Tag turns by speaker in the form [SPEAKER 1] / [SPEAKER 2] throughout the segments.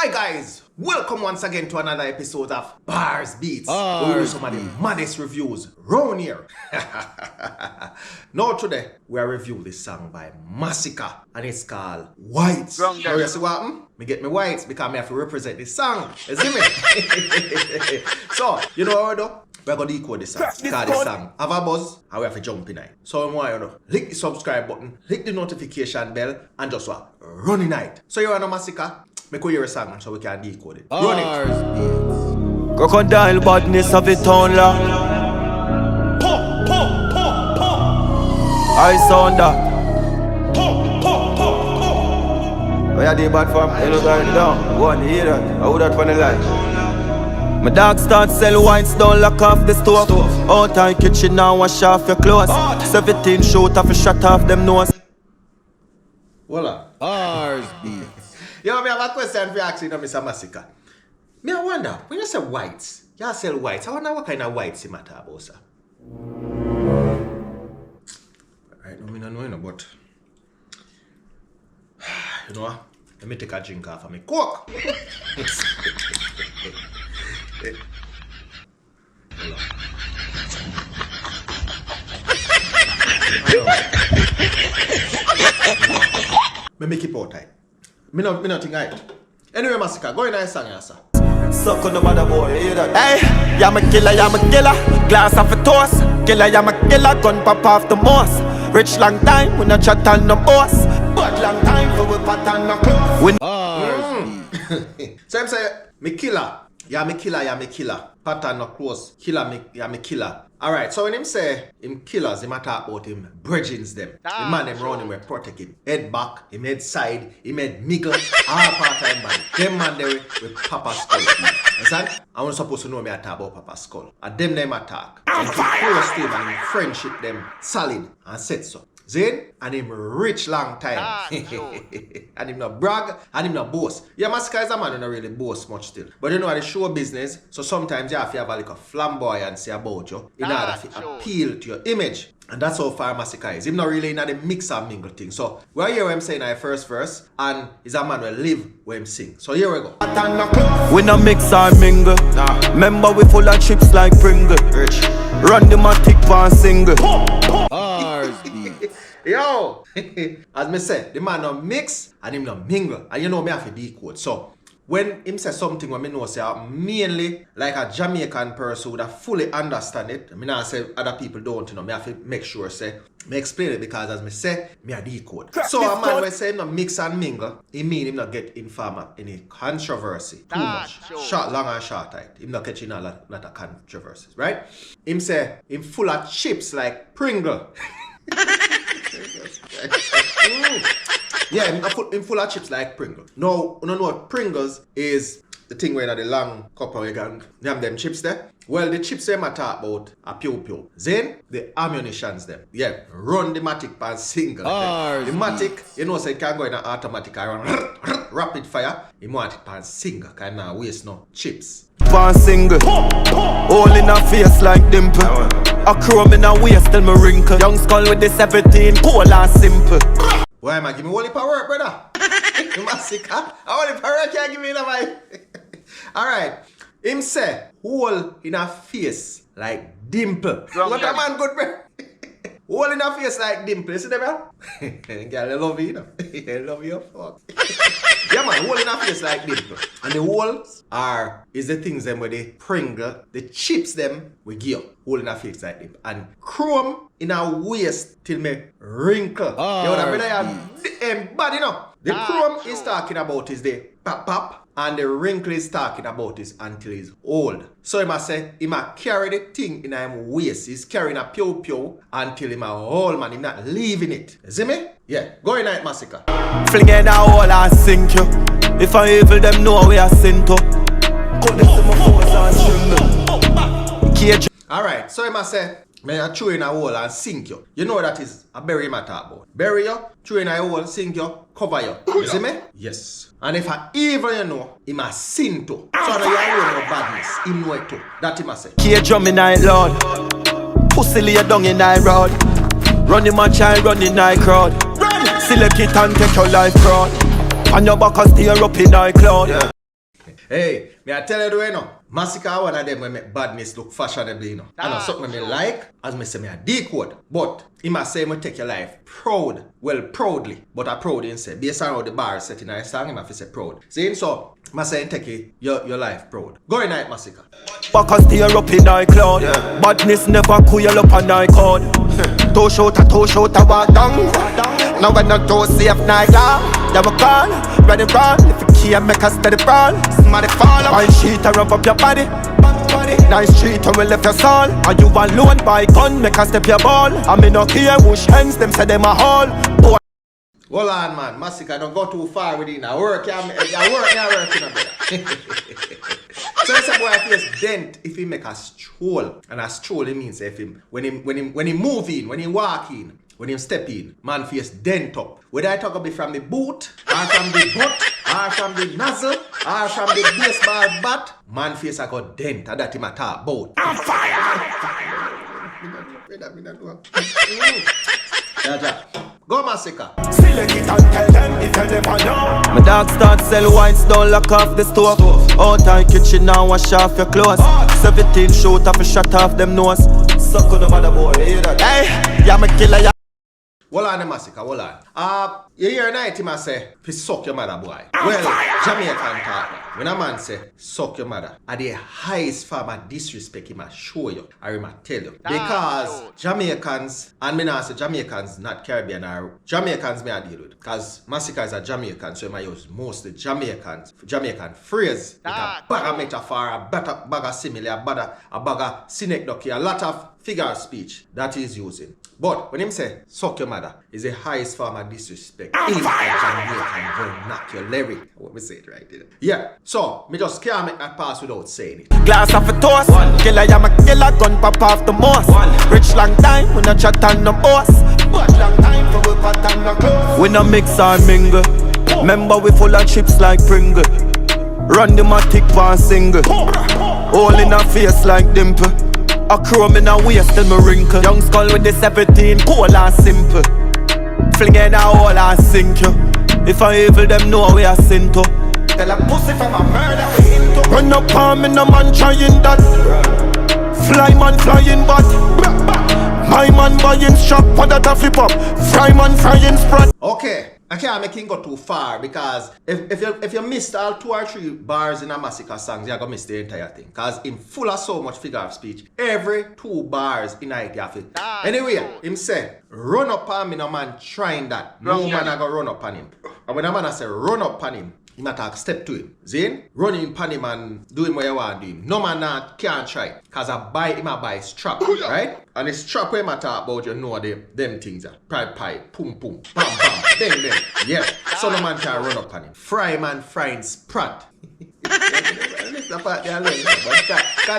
[SPEAKER 1] Hi guys, welcome once again to another episode of Bars Beats, where we do some of the maddest reviews round here. Now today, we are reviewing this song by Masicka, and it's called Whites. Now you see what happened? Me get me whites because I have to represent this song. You see me? So, you know what we do? We're going to decode this song, because this song have a buzz, and we have to jump in it. So I want you to click the subscribe button, click the notification bell, and just run in it. So you want to Masicka? Make we hear a song so we can decode it. Run it.
[SPEAKER 2] Crocodile badness of it on la. I sound that. Where you did bad from? You look going down. Go on, you hear that? I would that for the life. My dog start sell whites, don't lock off the stove. Out of the kitchen now, wash off your clothes. 17 shoot off a shot off them nose.
[SPEAKER 1] Voila.
[SPEAKER 2] Bars beats.
[SPEAKER 1] Yo, me have a question for you asking Mr. Masicka. Me I wonder, when you say whites, you sell whites, I wonder what kind of whites you matter about, sir. Right, no, me don't know, but you know what? Let me take a drink off of me coke. Me make it out tight. Me not think right. Anyway, Masicka, go in and sing, sir.
[SPEAKER 2] Suck on the mother boy, you hear that? Hey, I'm a killer, glass off a toast. Killer, I'm a killer, gun pop off the moss. Rich long time, we not chat on no boss. But long time for we pat on no clothes.
[SPEAKER 1] So I'm saying, me killer. Yeah, me killer. Pattern no close. Killer me, yeah, me killer. Alright, so when him say him killers, him talk about him bridgings them. The man them round him will protect him. Head back, him head side, him head middle, all part of him body. Them man there with Papa Skull. Understand? I was supposed to know me I talk about Papa Skull. And them attack. And keep close to him and him friendship them solid and set so. Zane, and him rich long time. And him not brag, and him not boast. Yeah, Masicka is a man who not really boast much still. But you know, the show business, so sometimes you have to have a little flamboyance about you in order to appeal to your image. And that's how far Masicka is. Him not really in the mix and mingle thing. So, we hear him saying in the first verse, and he's a man who live where him sing. So here we go.
[SPEAKER 2] We no mix or mingle. Remember we full of chips like Pringle. Rich. Run the matic one single.
[SPEAKER 1] Yo, as me say, the man no mix and him no mingle. And you know me have to decode. So, when him say something when me know say mainly like a Jamaican person would have fully understand it. I mean I say other people don't, you know, me have to make sure say, me explain it because as me say, me a decode. So a man when say him no mix and mingle, he mean him not get informed any controversy. Too much. Short, long and short tight. Him not catching a lot of controversies, right? Him say, him full of chips like Pringle. Yeah, him full of chips like Pringles. Now, you know what Pringles is the thing where the long cup where you can name them chips there. Well, the chips them I talk about are pew. Then the ammunitions them. Yeah, run the matic pan single. The matic, you know, say so can go in an automatic run rapid fire. You want it pan single, can now waste no chips.
[SPEAKER 2] Pan single, all in a face like dimple. A chrome in a waist till me wrinkle. Young skull with the 17, cool and simple.
[SPEAKER 1] Why am I give me all the power, brother? Masicka, all the power can't give me the vibe. Alright, him say, hole in a face like dimple. What a man good, bro. Hole in a face like dimple, you see that, bro? Girl, I love you, you know. I love you, fuck. Yeah, man, hole in a face like dimple. And the holes is the things them where they Pringle, the chips them we give hole in a face like dimple. And chrome in a waist till me wrinkle. You know what I mean? But you know, the chrome is talking about is the pop. And the wrinkle is talking about is until he's old. So he must say, he must carry the thing in his waist. He's carrying a pew until he's old, man. He's not leaving it. You see me? Yeah. Go in at Masicka.
[SPEAKER 2] Fling in a hole and sink you. If I evil them know we are sin to. Cut them to my force and string.
[SPEAKER 1] Alright, so he must say, may I throw in a hole and sink you. You know that is a bury my talk about. Bury you, throw in a hole, sink you, cover you. You see me? Yes. And if I evil you know, he must sin too. So that you have no badness, he know it too. That he must say.
[SPEAKER 2] Key drum in night lord. Pussy lay down in night road. Run in my child, run in night crowd. Select it and take your life crowd. And your back and stay up in night cloud.
[SPEAKER 1] Hey, me I tell you the way now. Massacre one of them when make badness look fashionable, you know. I know something me like, as me say me a decode. But he must say me take your life proud. Well, proudly. But I proud in say. Based on how the bar is set in a song, he must say proud. See, so, I say take your life proud. Go in night, Massacre.
[SPEAKER 2] Backers tear up in thy cloud. Badness never cool up on thy cord. Toe shot a walk down. Now when I toe safe night down. Yeah, we call, ready run. If you can't make us steady brawl, somebody fall up. Wine sheet and rub up your body. Nice street and we left your soul. And you alone by gun, make us step your ball. I mean no care whose hands, them say them a haul. Boy.
[SPEAKER 1] Hold on, man. Massacre, don't go too far with it now. Work, you know, brother. So this boy face dent if he make a stroll. And a stroll, it means if him when he move in, when he walk in, when he step in, man face dent up. Whether I talk about from the boot, or from the butt, or from the nozzle, or from the baseball bat, man face I got dent, and that him a talk about. I'm fire! Go Massacre.
[SPEAKER 2] Select it and tell them if you never know. My dog start sell wines, don't lock off the stove. Out of kitchen now, wash off your clothes. 17 shoot off a shot off them nose. Suck on the mother boy, you hear that? Hey, yeah, me killer, yeah.
[SPEAKER 1] Hold on, Massacre, hold on. You hear a night him a say, "Fi suck your mother, boy." Well, Jamaican talk. When a man say, "Suck your mother," at the highest form of disrespect him a show you, or him a tell you. Because Jamaicans, and me not say Jamaicans, not Caribbean, or Jamaicans me a deal with. Because Massacre is a Jamaican, so he might use mostly Jamaican phrase. Like a bag of metaphor, a bag of simile, a bag of synecdoche, a lot of figure of speech that he's using. But when him say, "Suck your mother," is the highest form of disrespect. In a Jamaican vernacular. What we say it right there. Yeah. So, me just can't make that pass without saying it.
[SPEAKER 2] Glass of a toast. Killer, I'm a killer, gun pop off the most. Rich long time, we no chat on no boss. But long time for we pot on no clothes. We no mix or mingle. Remember we full of chips like Pringle. Run the matic one single. All in our face like dimple. A chrome in a waist till me wrinkle. Young skull with the 17, cool and simple. Flinging a hole and sink you. If I evil them know we are sin to. Tell a pussy from a murder we into. Run up on me no man trying that. Fly man flying but my man buying strap for that a flip up. Fry man frying spread.
[SPEAKER 1] Okay. I can't make him go too far because if you missed all 2 or 3 bars in a Massacre songs, you're gonna miss the entire thing. Cause him full of so much figure of speech. Every 2 bars in it you have it. Anyway, him say, "Run up on me, no man trying that." No man a go run up on him. And when a man a say run up on him, he might take a step to him. Zin? Run him pan him and do him what you want to do him. No man can't try. Cause I buy him a buy strap, right? And the strap where I talk about, you know them things are. Pipe, pum, bam, bang. Yeah. So no man can run up on him. Fry man frying sprat. Because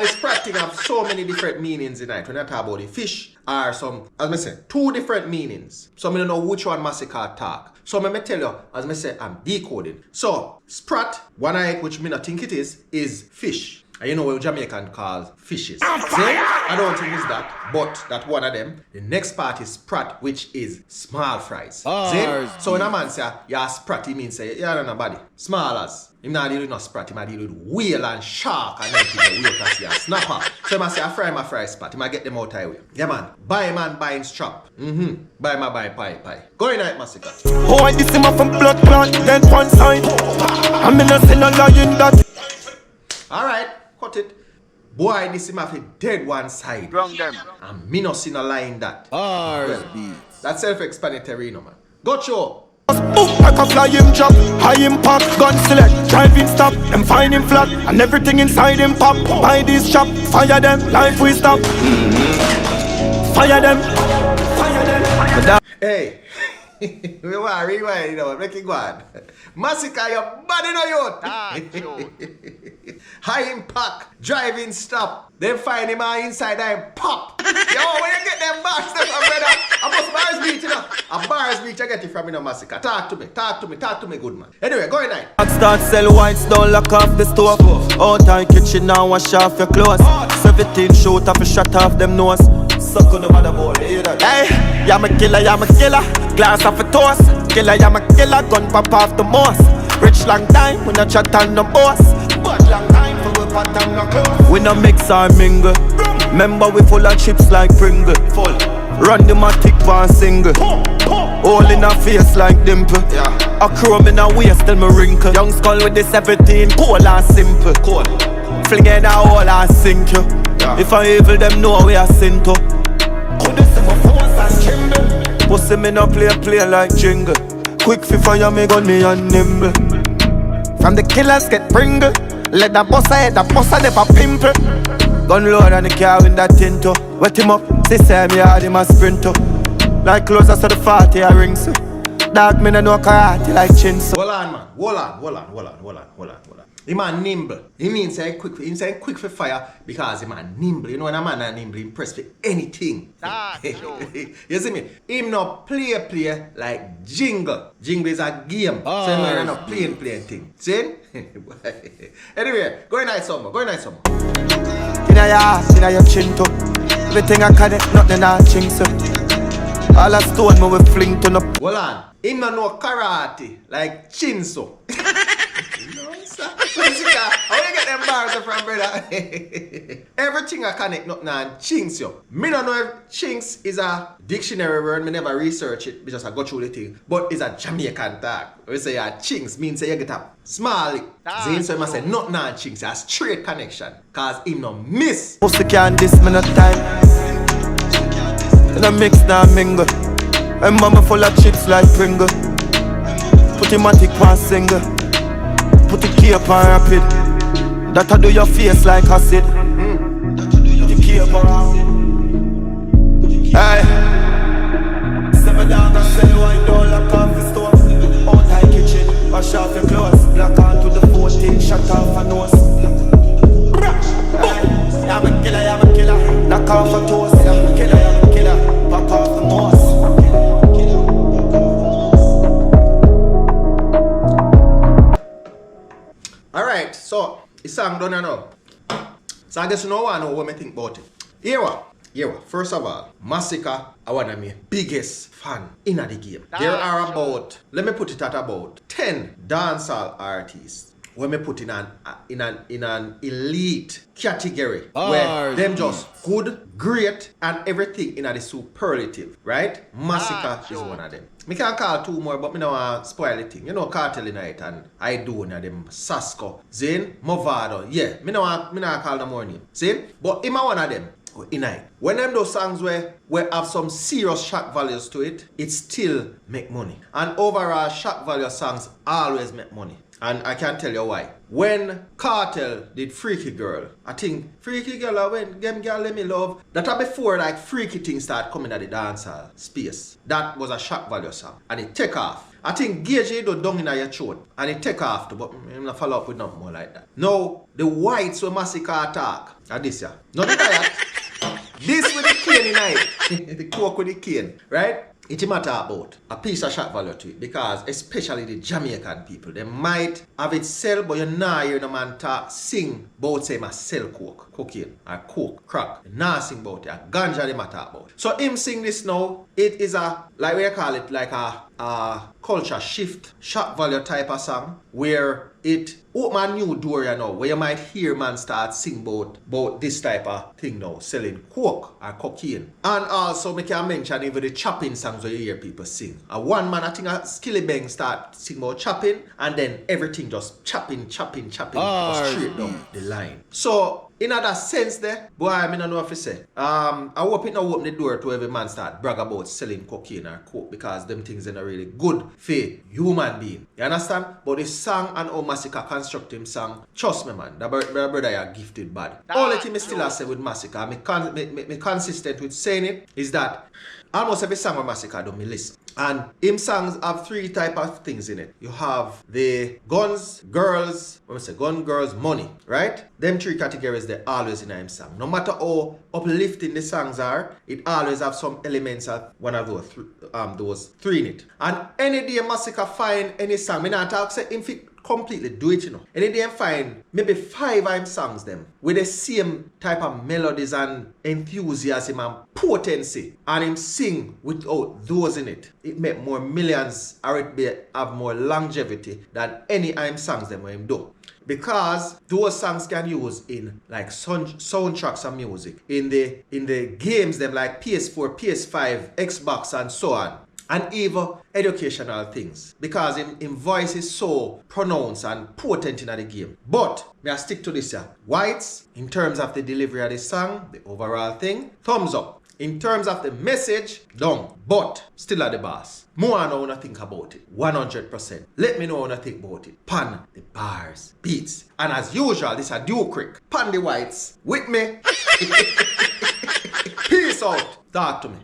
[SPEAKER 1] the sprat thing have so many different meanings in it. When I talk about the fish are some, as I say, 2 different meanings. So I don't know which one Massacre talk. So let me tell you, as I say, I'm decoding. So sprat, one eye, which me not think it is fish. And you know what Jamaican calls fishes. See? I don't think it's that, but that one of them. The next part is sprat, which is small fries. See? So when a man say, "Yeah, sprat," he means say, "Yeah, nobody. Small as." Him not deal with no sprat, he might deal with whale and shark and everything. Whale can see a snapper. So he might say, "I fry my fry sprat." He might get them out of way. Yeah, man. Buy man buying strap. Buy my buy pie. Go in night, Massacre.
[SPEAKER 2] Oh, I this him up from blood clot, then one side. I'm in a sin a lying that.
[SPEAKER 1] Alright, cut it. Boy, this him have a dead one side.
[SPEAKER 2] Wrong them.
[SPEAKER 1] And me not seen a lie in that. Well, that's self-explanatory, no man. Go show.
[SPEAKER 2] Like a flying drop, high impact, gun select, driving stop, them find him flat, and everything inside him pop. Buy this shop, fire them, life we stop. Fire them.
[SPEAKER 1] Hey, we want to rewind, you know, make it go on. Massacre, your body no youth. High impact, driving stop. Then find him inside and pop. Yo, when you get them bars from brother, I must bars beat, you know. A bars beat I get it from, you know, Massacre. Talk to me, good man. Anyway, go in night.
[SPEAKER 2] Start sell whites, don't lock off the stove. Out of kitchen now, wash off your clothes. 17 shoot off a shot off them nose. Suck on the mother boy, you hear that? Hey, I'm a killer. Glass of a toast. Killer, I'm a killer. Gun pop off the most. Rich long time, we no chat on no boss. But We no mix or mingle. Remember we full of chips like Pringle. Run the matic one single. All in her face like dimple. A chrome in her waist till me wrinkle. Young skull with the 17, cool and simple. Fling in a hole and sink you. If I evil them know we are sin to. Pussy me no play like jingle. Quick fi fire me gun me and nimble. From the killers get pringle. Let that bossa head, that bossa never pimple. Gun load on the car with that tinto. Wet him up, say me hard him a sprinter. Like closer to the 40 I ring so. Dog me no know karate like chin so.
[SPEAKER 1] Hold on man, hold on. He man nimble. He means say quick. He say quick for fire because he man nimble. You know when a man a nimble, impressed with anything. You see me? Him not play like jingle. Jingle is a game. So him man not playing thing. See? Anyway, go in nice summer.
[SPEAKER 2] Inna your ass, inna your chin too. Everything I connect, nothing I ching so. All a stone me we fling to no.
[SPEAKER 1] Hold on. Him not know karate like chinso. How you get them bars from, brother? Everything I connect nothing and chinks yo. Me don't know if chinks is a dictionary word. Me never research it because I go through the thing. But it's a Jamaican tag. We say chinks means say you get a small lick. Zane so I must say nothing and chinks. A straight connection. Cause him no miss.
[SPEAKER 2] Pussy can't diss me no time. In a mix now mingle. And mama full of chips like Pringle. Put him on tick one single. Put the key up on rapid. That'll do your face like acid. Put the key up on. Hey. 7 down and sell wine down like off the stove. Out high kitchen, wash off your clothes. Black on to the 14, shut off a nose. Hey. I'm a killer. Knock off a toast. I'm a killer. Pop off the moss.
[SPEAKER 1] Alright, so it's song done now. So I guess you know what I think about it. Here what? First of all, Massacre are one of my biggest fan in the game. There are about, let me put it at about 10 dancehall artists when me put in an elite category where them just good, great, and everything in the superlative, right? Massacre is one of them. Me can call two more, but me no want spoil the thing. You know, Cartel Night and I do na them Sasko, Zane, Movado. Yeah, me no call no more name. See? But him one of them. Inai. When them those songs where have some serious shock values to it, it still make money. And overall, shock value songs always make money. And I can't tell you why. When Cartel did Freaky Girl, I think Freaky Girl when Game Girl Let Me Love, that was before like freaky things start coming at the dancehall space. That was a shock value song. And it take off. I think Gage do down in your throat and it take off too, but I'm not follow up with nothing more like that. Now, the whites were Massacre attack. And this yeah. Not the that. This with the cane in it. The coke with the cane, right? It matter about a piece of shock value to it because especially the Jamaican people, they might have it sell, but you nah hear no man talk, sing about say must sell cocaine or coke, crack. You nah sing about it. Ganja they matter about. So him sing this now, it is a, like we call it, like a culture shift, shock value type of song where it open a new door you know, where you might hear man start sing about this type of thing now, selling coke or cocaine. And also we can mention even the chopping songs where you hear people sing. One man I think a Skilly Bang start sing about chopping and then everything just chopping straight down the line. So in that sense there, boy, I don't know if you say. I hope it not open the door to every man start brag about selling cocaine or coke because them things are not really good for human being. You understand? But the song and how Massacre construct him song, trust me man, the brother you gifted bad. All the thing I still say with Massacre, me consistent with saying it, is that almost every song with Massacre do me listen. And him songs have 3 type of things in it. You have the guns, girls, gun, girls, money, right? Them 3 categories they always in him song. No matter how uplifting the songs are, it always have some elements of one of those 3 in it. And any day Massacre find any song, me not talk say him fit completely do it, you know. And then they find maybe 5 of him songs them with the same type of melodies and enthusiasm and potency, and him sing without those in it. It make more millions or it have more longevity than any of him songs them when him do. because those songs can use in like soundtracks and music in the games them like PS4, PS5, Xbox and so on. And even educational things. Because him voice is so pronounced and potent in the game. But, may I stick to this here. Whites, in terms of the delivery of the song, the overall thing, thumbs up. In terms of the message, down. But, still at the boss. More I know what I think about it. 100%. Let me know what I think about it. Pan the bars, beats. And as usual, this is a duo crick. Pan the whites. With me. Peace out. Talk to me.